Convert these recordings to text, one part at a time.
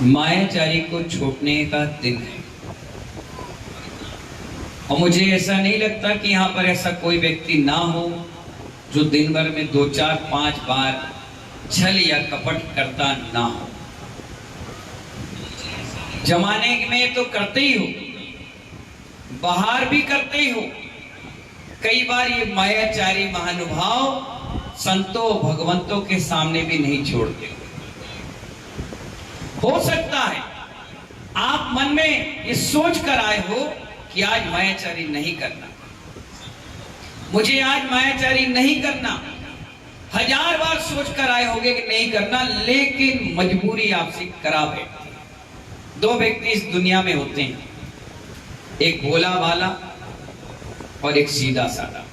मायाचारी को छूटने का दिन है। और मुझे ऐसा नहीं लगता कि यहाँ पर ऐसा कोई व्यक्ति ना हो जो दिन भर में 2, 4, 5 बार छल या कपट करता ना हो। जमाने में तो करते ही हो, बाहर भी करते ही हो। कई बार ये मायाचारी महानुभाव संतों भगवंतों के सामने भी नहीं छोड़ते। हो सकता है आप मन में ये सोच कर आए हो कि आज मायाचारी नहीं करना, मुझे आज मायाचारी नहीं करना। 1000 बार सोच कर आए होंगे कि नहीं करना, लेकिन मजबूरी आपसे करा बैठती है। 2 व्यक्ति इस दुनिया में होते हैं, एक भोला भाला और एक सीधा साधा।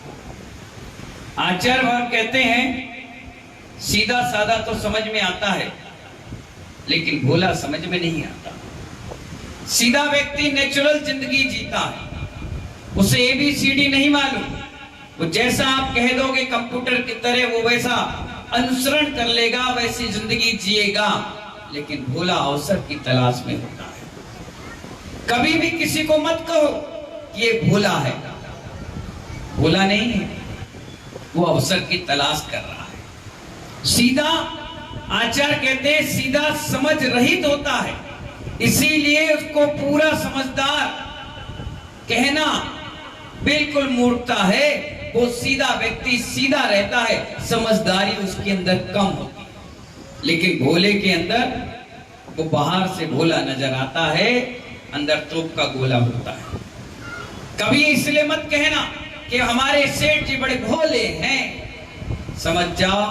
आचार्य भगवान कहते हैं सीधा साधा तो समझ में आता है, लेकिन भोला समझ में नहीं आता। सीधा व्यक्ति नेचुरल जिंदगी जीता है, उसे ABCD नहीं मालूम। वो जैसा आप कह दोगे कंप्यूटर की तरह वो वैसा अनुसरण कर लेगा, वैसी जिंदगी जिएगा। लेकिन भोला अवसर की तलाश में होता है। कभी भी किसी को मत कहो कि ये भोला है, भोला नहीं है, वो अवसर की तलाश कर रहा है। सीधा, आचार्य कहते हैं सीधा समझ रहित होता है, इसीलिए उसको पूरा समझदार कहना बिल्कुल मूर्खता है। वो सीधा व्यक्ति सीधा रहता है, समझदारी उसके अंदर कम होती है। लेकिन भोले के अंदर वो बाहर से भोला नजर आता है, अंदर तोप का गोला होता है। कभी इसलिए मत कहना कि हमारे सेठ जी बड़े भोले हैं, समझ जाओ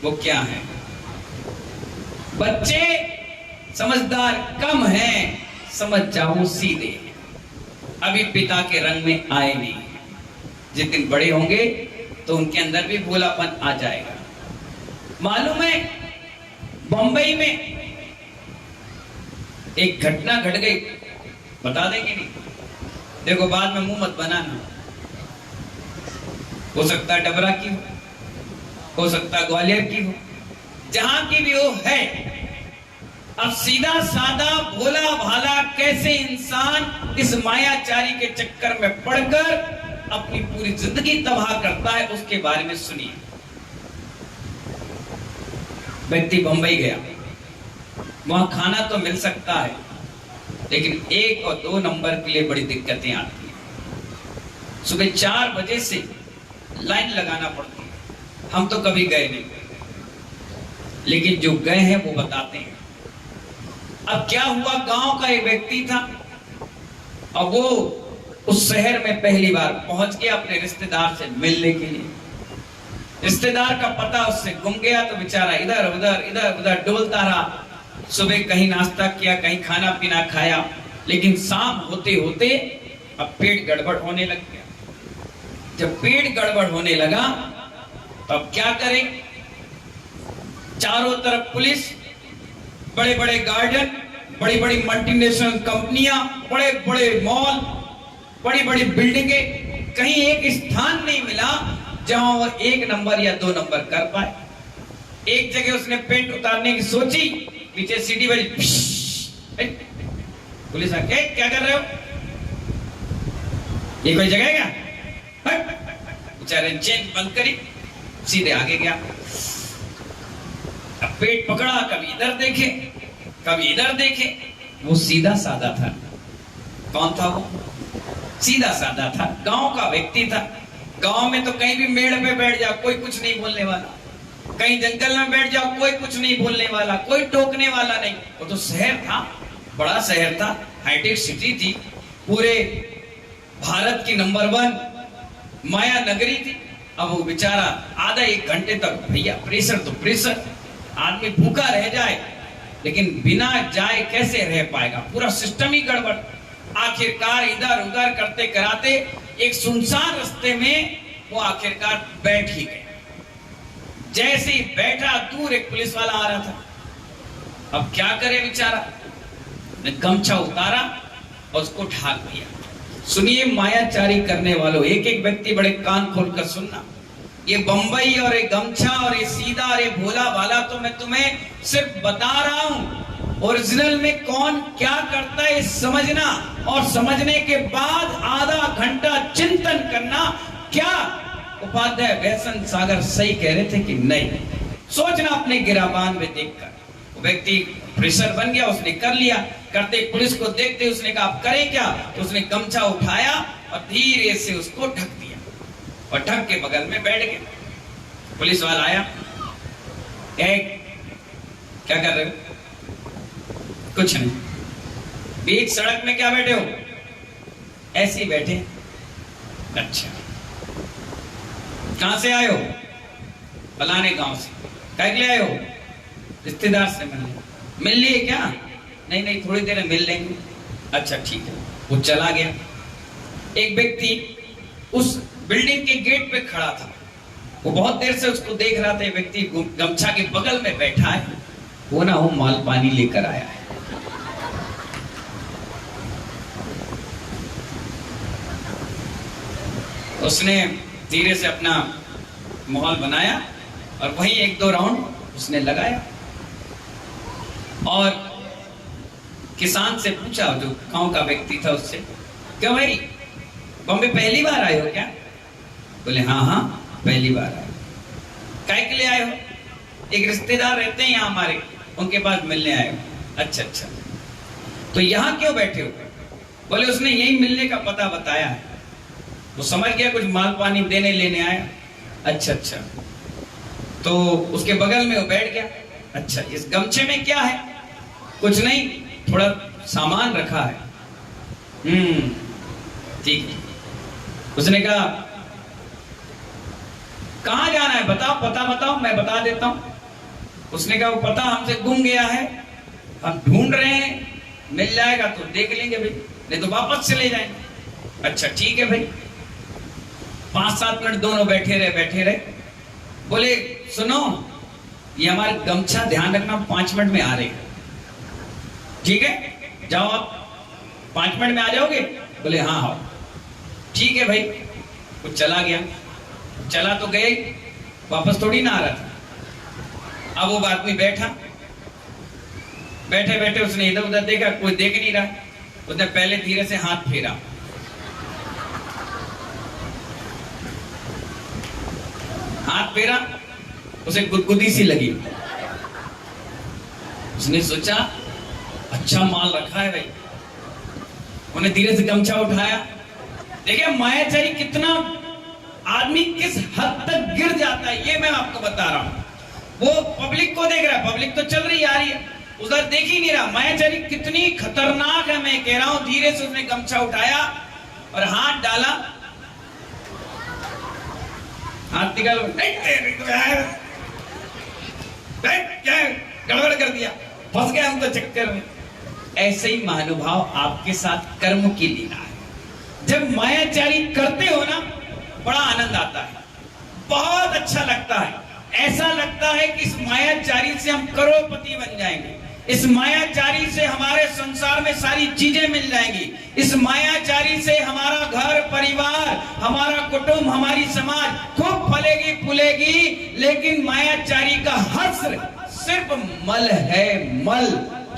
वो क्या है। बच्चे समझदार कम हैं, समझ जाओ सीधे हैं, अभी पिता के रंग में आए नहीं। जिस दिन बड़े होंगे तो उनके अंदर भी भोलापन आ जाएगा। मालूम है बंबई में एक घटना घट गई, बता देंगे नहीं? देखो बाद में मुंह मत बनाना। हो सकता है डबरा की हो सकता है ग्वालियर की हो, जहां की भी हो है। अब सीधा साधा भोला भाला कैसे इंसान इस मायाचारी के चक्कर में पड़कर अपनी पूरी जिंदगी तबाह करता है, उसके बारे में सुनिए। व्यक्ति बंबई गया, वहां खाना तो मिल सकता है, लेकिन 1 और 2 नंबर के लिए बड़ी दिक्कतें आती हैं। सुबह 4 बजे से लाइन लगाना पड़ती है। हम तो कभी गए नहीं, लेकिन जो गए हैं वो बताते हैं। अब क्या हुआ, गांव का एक व्यक्ति था, अब वो उस शहर में पहली बार पहुंच गया अपने रिश्तेदार से मिलने के लिए। रिश्तेदार का पता उससे गुम गया, तो बेचारा इधर उधर डोलता रहा। सुबह कहीं नाश्ता किया, कहीं खाना पीना खाया, लेकिन शाम होते होते अब पेट गड़बड़ होने लग गया। जब पेट गड़बड़ होने लगा तो अब क्या करें? चारों तरफ पुलिस, बड़े बड़े गार्डन, बड़ी बड़ी मल्टीनेशनल कंपनियां, बड़े बड़े मॉल, बड़ी बड़ी बिल्डिंगें, कहीं एक स्थान नहीं मिला जहां वो 1 नंबर या 2 नंबर कर पाए। एक जगह उसने पेंट उतारने की सोची, पीछे सीटी बजी, पुलिस आके क्या कर रहे हो, ये कोई जगह है क्या? बेचारे चेन बंद करी, सीधे आगे गया। अब पेट पकड़ा, कभी इधर देखे कभी इधर देखे। वो सीधा साधा था। कौन था वो? सीधा साधा था, गांव का व्यक्ति था। गांव में तो कहीं भी मेड़ पे बैठ जाओ कोई कुछ नहीं बोलने वाला, कहीं जंगल में बैठ जाओ कोई कुछ नहीं बोलने वाला, कोई टोकने वाला नहीं। वो तो शहर था, बड़ा शहर था, हाईटेक सिटी थी, पूरे भारत की नंबर 1 माया नगरी थी। अब वो बेचारा आधा 1 घंटे तक, भैया प्रेशर तो प्रेशर, आदमी भूखा रह जाए, लेकिन बिना जाए कैसे रह पाएगा? पूरा सिस्टम ही गड़बड़। आखिरकार इधर उधर करते कराते एक सुनसान रास्ते में वो आखिरकार बैठ ही गए। जैसे ही बैठा, दूर एक पुलिस वाला आ रहा था। अब क्या करे बेचारा, ने गमछा उतारा और उसको ढाक दिया। सुनिए मायाचारी करने वालों, एक एक व्यक्ति बड़े कान खोलकर सुनना। ये बंबई और ये गमछा और ये सीधा और ये भोला भाला तो मैं तुम्हें सिर्फ बता रहा हूं, ओरिजिनल में कौन क्या करता है समझना, और समझने के बाद आधा घंटा चिंतन करना। क्या उपाध्याय व्यसन सागर सही कह रहे थे कि नहीं? सोचना अपने गिराबान में देखकर। व्यक्ति प्रेशर बन गया, उसने कर लिया। करते पुलिस को देखते उसने कहा आप करें क्या? तो उसने गमछा उठाया और धीरे से उसको ढक दिया और ढक के बगल में बैठ गया। पुलिस वाला आया, क्या कर रहे हो? कुछ नहीं। बीच सड़क में क्या बैठे हो? ऐसे ही बैठे। अच्छा, कहां से आए हो? फलाने गांव से। क्या के लिए आए हो? रिश्तेदार से मिलने। मिल लिए क्या? नहीं नहीं, थोड़ी देर में मिल लेंगे। अच्छा ठीक है। वो चला गया। एक व्यक्ति उस बिल्डिंग के गेट पे खड़ा था। वो बहुत देर से उसको देख रहा था। व्यक्ति गमछा के बगल में बैठा है, वो ना वो माल पानी लेकर आया है। उसने धीरे से अपना माहौल बनाया और वहीं एक दो राउंड उसने लगाया और किसान से पूछा, जो गांव का व्यक्ति था उससे, क्या भाई बॉम्बे पहली बार आए हो क्या? बोले हाँ हाँ पहली बार आए। काय के लिए आए हो? एक रिश्तेदार रहते हैं यहाँ हमारे, उनके पास मिलने आए हो। अच्छा अच्छा, तो यहाँ क्यों बैठे हो? बोले उसने यही मिलने का पता बताया है। वो समझ गया कुछ माल पानी देने लेने आया। अच्छा अच्छा, तो उसके बगल में वो बैठ गया। अच्छा, इस गमछे में क्या है? कुछ नहीं, थोड़ा सामान रखा है। ठीक है। उसने कहा कहां जाना है? बताओ, पता बताओ, मैं बता देता हूं। उसने कहा वो पता हमसे गुम गया है, हम ढूंढ रहे हैं, मिल जाएगा तो देख लेंगे भाई, नहीं तो वापस चले जाएंगे। अच्छा ठीक है भाई। 5-7 मिनट दोनों बैठे रहे। बोले सुनो, ये हमारा गमछा ध्यान रखना, 5 मिनट में आ रहे हैं। ठीक है, जाओ आप 5 मिनट में आ जाओगे? बोले हाँ हाँ ठीक है भाई। वो चला गया। चला तो गए, वापस थोड़ी ना आ रहा था। अब वो आदमी बैठा, बैठे बैठे उसने इधर उधर देखा, कोई देख नहीं रहा। उसने पहले धीरे से हाथ फेरा, उसे गुदगुदी सी लगी। उसने सोचा अच्छा माल रखा है भाई। उन्हें धीरे से गमछा उठाया। देखिए मायाचारी कितना, आदमी किस हद तक गिर जाता है ये मैं आपको बता रहा हूं। वो पब्लिक को देख रहा है, पब्लिक तो चल रही आ रही है, उधर देख ही नहीं रहा। मायाचारी कितनी खतरनाक है मैं कह रहा हूं। धीरे से उसने गमछा उठाया और हाथ डाला, हाथ निकाल, गड़बड़ कर दिया, फंस गए हम तो चक्कर में। ऐसे ही महानुभाव आपके साथ कर्म की लीला है। जब मायाचारी करते हो ना, बड़ा आनंद आता है, बहुत अच्छा लगता है। ऐसा लगता है कि इस मायाचारी से हम करोड़पति बन जाएंगे, इस मायाचारी से हमारे संसार में सारी चीजें मिल जाएंगी, इस मायाचारी से हमारा घर परिवार, हमारा कुटुंब, हमारी समाज खूब फलेगी फूलेगी। लेकिन मायाचारी का हश्र सिर्फ मल है, मल।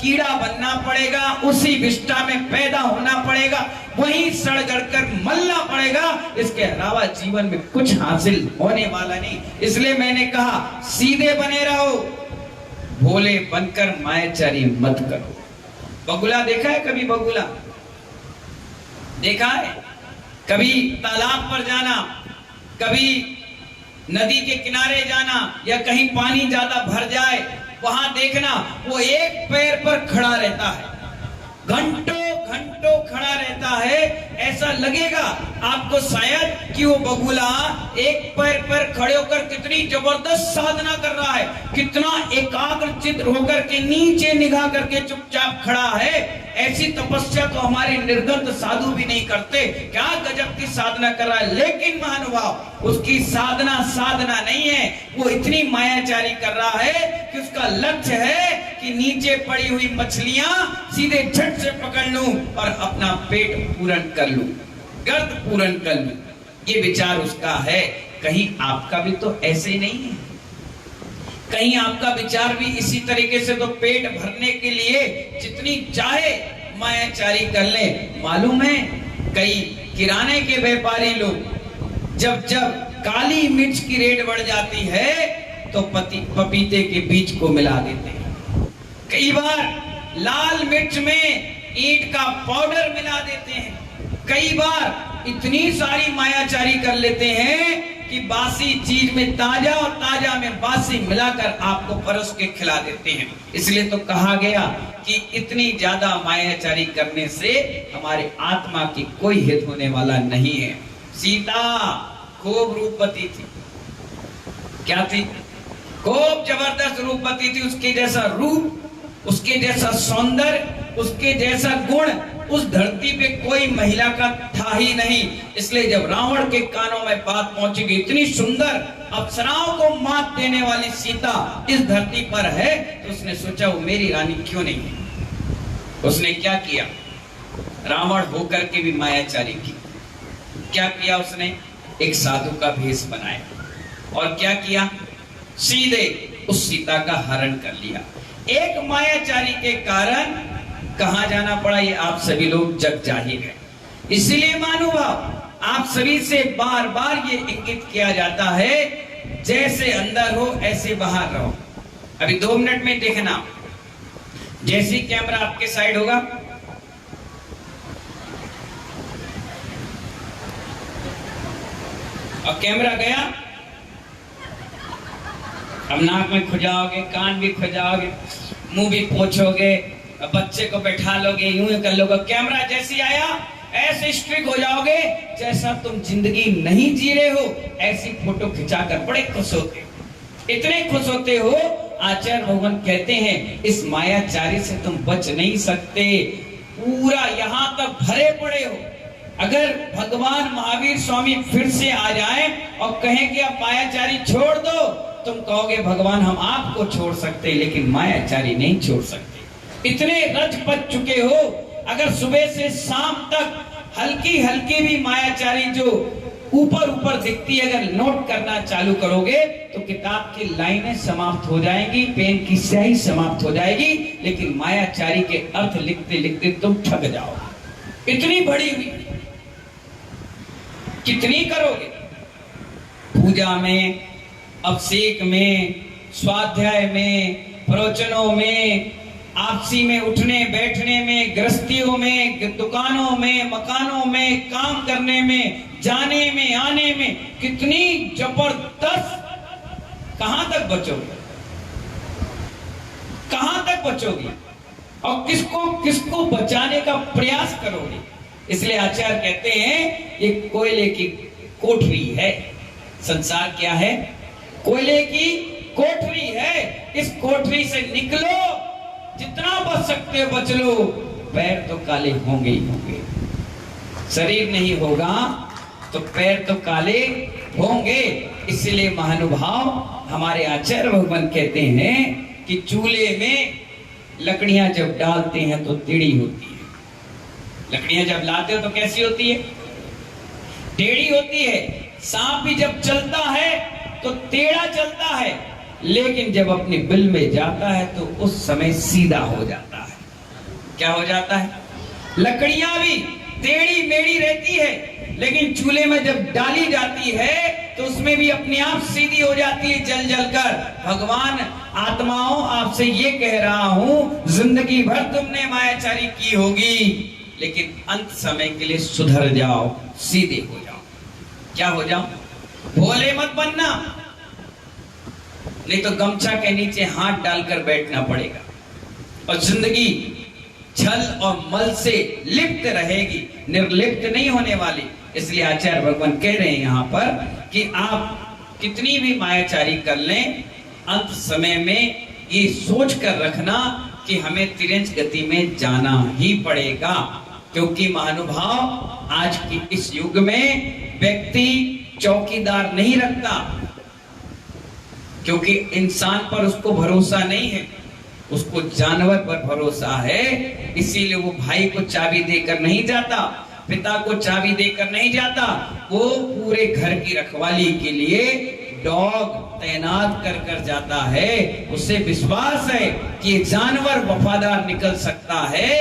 कीड़ा बनना पड़ेगा, उसी विष्ठा में पैदा होना पड़ेगा, वहीं सड़ गड़ कर मलना पड़ेगा। इसके अलावा जीवन में कुछ हासिल होने वाला नहीं। इसलिए मैंने कहा सीधे बने रहो, भोले बनकर मायाचारी मत करो। बगुला देखा है कभी? बगुला देखा है? कभी तालाब पर जाना, कभी नदी के किनारे जाना, या कहीं पानी ज्यादा भर जाए वहां देखना, वो एक पैर पर खड़ा रहता है, घंटों घंटों खड़ा रहता है। ऐसा लगेगा आपको शायद कि वो बगुला एक पैर पर खड़े होकर कितनी जबरदस्त साधना कर रहा है, कितना एकाग्रचित्त होकर के नीचे निगाह करके चुपचाप खड़ा है। ऐसी तपस्या तो हमारे निर्गत साधु भी नहीं करते। क्या गजब की साधना कर रहा है। लेकिन महानुभाव, उसकी साधना साधना नहीं है, वो इतनी मायाचारी कर रहा है कि उसका लक्ष्य है कि नीचे पड़ी हुई मछलियां सीधे झट से पकड़ लूं और अपना पेट पूर्ण कर लूं, गर्द पूर्ण कर लूं। ये विचार उसका है। कहीं आपका भी तो ऐसे ही नहीं है? कहीं आपका विचार भी इसी तरीके से, तो पेट भरने के लिए जितनी चाहे मायाचारी कर ले। मालूम है कई किराने के व्यापारी लोग जब काली मिर्च की रेट बढ़ जाती है तो पपीते के बीज को मिला देते हैं। कई बार लाल मिर्च में ईंट का पाउडर मिला देते हैं। कई बार इतनी सारी मायाचारी कर लेते हैं कि बासी चीज में ताजा और ताजा में बासी मिलाकर आपको परोस के खिला देते हैं। इसलिए तो कहा गया कि इतनी ज्यादा मायाचारी करने से हमारे आत्मा की कोई हित होने वाला नहीं है। सीता खूब रूपवती थी। क्या थी? खूब जबरदस्त रूपवती थी। उसके जैसा रूप, उसके जैसा सौंदर्य, उसके जैसा गुण उस धरती पे कोई महिला का था ही नहीं। इसलिए जब रावण के कानों में बात पहुंचेगी, इतनी सुंदर अप्सराओं को मात देने वाली सीता इस धरती पर है, तो उसने सोचा वो मेरी रानी क्यों नहीं है। उसने क्या किया? रावण होकर के भी मायाचारी की। क्या किया उसने? एक साधु का भेष बनाया और क्या किया? सीधे उस सीता का हरण कर लिया। एक मायाचारी के कारण कहां जाना पड़ा ये आप सभी लोग जग जाहिर है। इसलिए महानुभाव आप सभी से बार बार ये इंगित किया जाता है, जैसे अंदर हो ऐसे बाहर रहो। अभी 2 मिनट में देखना, जैसे कैमरा आपके साइड होगा, और कैमरा गया, अब नाक में खुजाओगे, कान भी खुजाओगे, मुंह भी पोछोगे, बच्चे को बैठा लोगे, यूं ही कर लोगे। कैमरा जैसे आया ऐसे स्ट्रिक हो जाओगे, जैसा तुम जिंदगी नहीं जी रहे हो ऐसी फोटो खिंचाकर बड़े खुश होते हो। इतने खुश होते हो, आचार्य भगवान कहते हैं इस मायाचारी से तुम बच नहीं सकते। पूरा यहां तक भरे पड़े हो। अगर भगवान महावीर स्वामी फिर से आ जाए और कहें कि अब मायाचारी छोड़ दो, तुम कहोगे भगवान हम आपको छोड़ सकते लेकिन मायाचारी नहीं छोड़ सकते। इतने रच पच चुके हो। अगर सुबह से शाम तक हल्की हल्की भी मायाचारी जो ऊपर ऊपर दिखती है अगर नोट करना चालू करोगे तो किताब की लाइनें समाप्त हो जाएंगी, पेन की स्याही समाप्त हो जाएगी, लेकिन मायाचारी के अर्थ लिखते लिखते तुम थक जाओगे। इतनी बड़ी हुई, कितनी करोगे? पूजा में, अभिषेक में, स्वाध्याय में, प्रवचनों में, आपसी में, उठने बैठने में, गृहस्थियों में, दुकानों में, मकानों में, काम करने में, जाने में, आने में, कितनी जबरदस्त। कहां तक बचोगे? कहां तक बचोगे? और किसको किसको बचाने का प्रयास करोगे? इसलिए आचार्य कहते हैं ये कोयले की कोठरी है। संसार क्या है? कोयले की कोठरी है। इस कोठरी से निकलो, जितना बच सकते हो बच लो। पैर तो काले होंगे ही होंगे, शरीर नहीं होगा तो पैर तो काले होंगे। इसलिए महानुभाव हमारे आचार्य भगवान कहते हैं कि चूल्हे में लकड़ियां जब डालते हैं तो टेढ़ी होती है। लकड़ियां जब लाते हो तो कैसी होती है? टेढ़ी होती है। सांप भी जब चलता है तो टेढ़ा चलता है, लेकिन जब अपने बिल में जाता है तो उस समय सीधा हो जाता है। क्या हो जाता है? लकड़ियां भी टेढ़ी मेढ़ी रहती है, लेकिन चूल्हे में जब डाली जाती है तो उसमें भी अपने आप सीधी हो जाती है जल जल कर। भगवान आत्माओं आपसे ये कह रहा हूं, जिंदगी भर तुमने मायाचारी की होगी, लेकिन अंत समय के लिए सुधर जाओ, सीधे हो जाओ। क्या हो जाओ? भोले मत बनना, नहीं तो गमछा के नीचे हाथ डालकर बैठना पड़ेगा और जिंदगी छल और मल से लिप्त रहेगी, निर्लिप्त नहीं होने वाली। इसलिए आचार्य भगवान कह रहे हैं यहाँ पर कि आप कितनी भी मायाचारी कर लें, अंत समय में ये सोच कर रखना कि हमें तिरंज गति में जाना ही पड़ेगा। क्योंकि महानुभाव आज की इस युग में व्यक्ति चौकीदार नहीं रखता, क्योंकि इंसान पर उसको भरोसा नहीं है, उसको जानवर पर भरोसा है। इसीलिए वो भाई को चाबी देकर नहीं जाता, पिता को चाबी देकर नहीं जाता, वो पूरे घर की रखवाली के लिए डॉग तैनात कर कर जाता है, उसे विश्वास है कि जानवर वफादार निकल सकता है,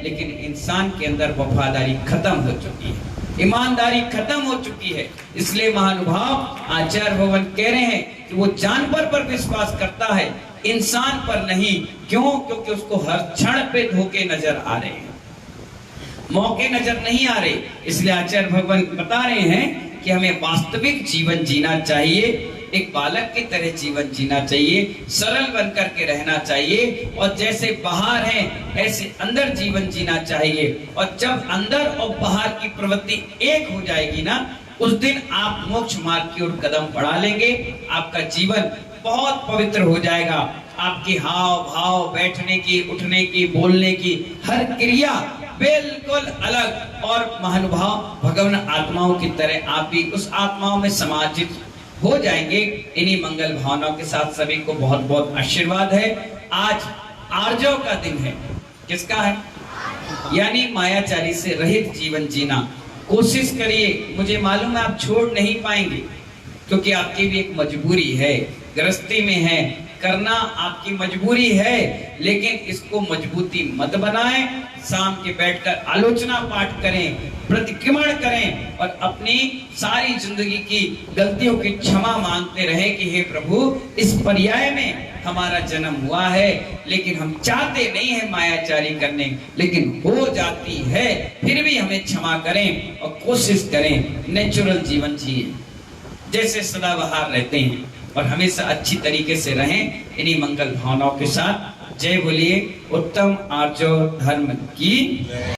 लेकिन इंसान के अंदर वफादारी खत्म हो चुकी है, ईमानदारी खत्म हो चुकी है। इसलिए महानुभाव आचार्य भगवान कह रहे हैं कि वो जानवर पर विश्वास करता है, इंसान पर नहीं। क्यों? क्योंकि उसको हर क्षण पे धोखे नजर आ रहे हैं, मौके नजर नहीं आ रहे। इसलिए आचार्य भगवान बता रहे हैं कि हमें वास्तविक जीवन जीना चाहिए, एक बालक की तरह जीवन जीना चाहिए, सरल बनकर के रहना चाहिए, और जैसे बाहर है ऐसे अंदर जीवन जीना चाहिए। और जब अंदर और बाहर की प्रवृत्ति एक हो जाएगी ना, उस दिन आप मोक्ष मार्ग की ओर कदम बढ़ा लेंगे। आपका जीवन बहुत पवित्र हो जाएगा। आपकी हाव भाव, बैठने की, उठने की, बोलने की हर क्रिया बिल्कुल अलग और महानुभाव भगवान आत्माओं की तरह आप भी उस आत्माओं में समाजित हो जाएंगे। इन्हीं मंगल भावनाओं के साथ सभी को बहुत बहुत आशीर्वाद है। आज आर्जव का दिन है। किसका है? यानी मायाचारी से रहित जीवन जीना। कोशिश करिए, मुझे मालूम है आप छोड़ नहीं पाएंगे, क्योंकि आपकी भी एक मजबूरी है, गृहस्थी में है, करना आपकी मजबूरी है, लेकिन इसको मजबूती मत बनाएं। शाम के बैठकर आलोचना पाठ करें, प्रतिक्रमण करें और अपनी सारी जिंदगी की गलतियों की क्षमा मांगते रहें कि हे प्रभु, इस पर्याय में हमारा जन्म हुआ है, लेकिन हम चाहते नहीं है मायाचारी करने, लेकिन हो जाती है, फिर भी हमें क्षमा करें और कोशिश करें नेचुरल जीवन जिए, जैसे सदाबहार रहते हैं और हमेशा अच्छी तरीके से रहें। इन्हीं मंगल भावनाओं के साथ जय बोलिए उत्तम आर्जव धर्म की।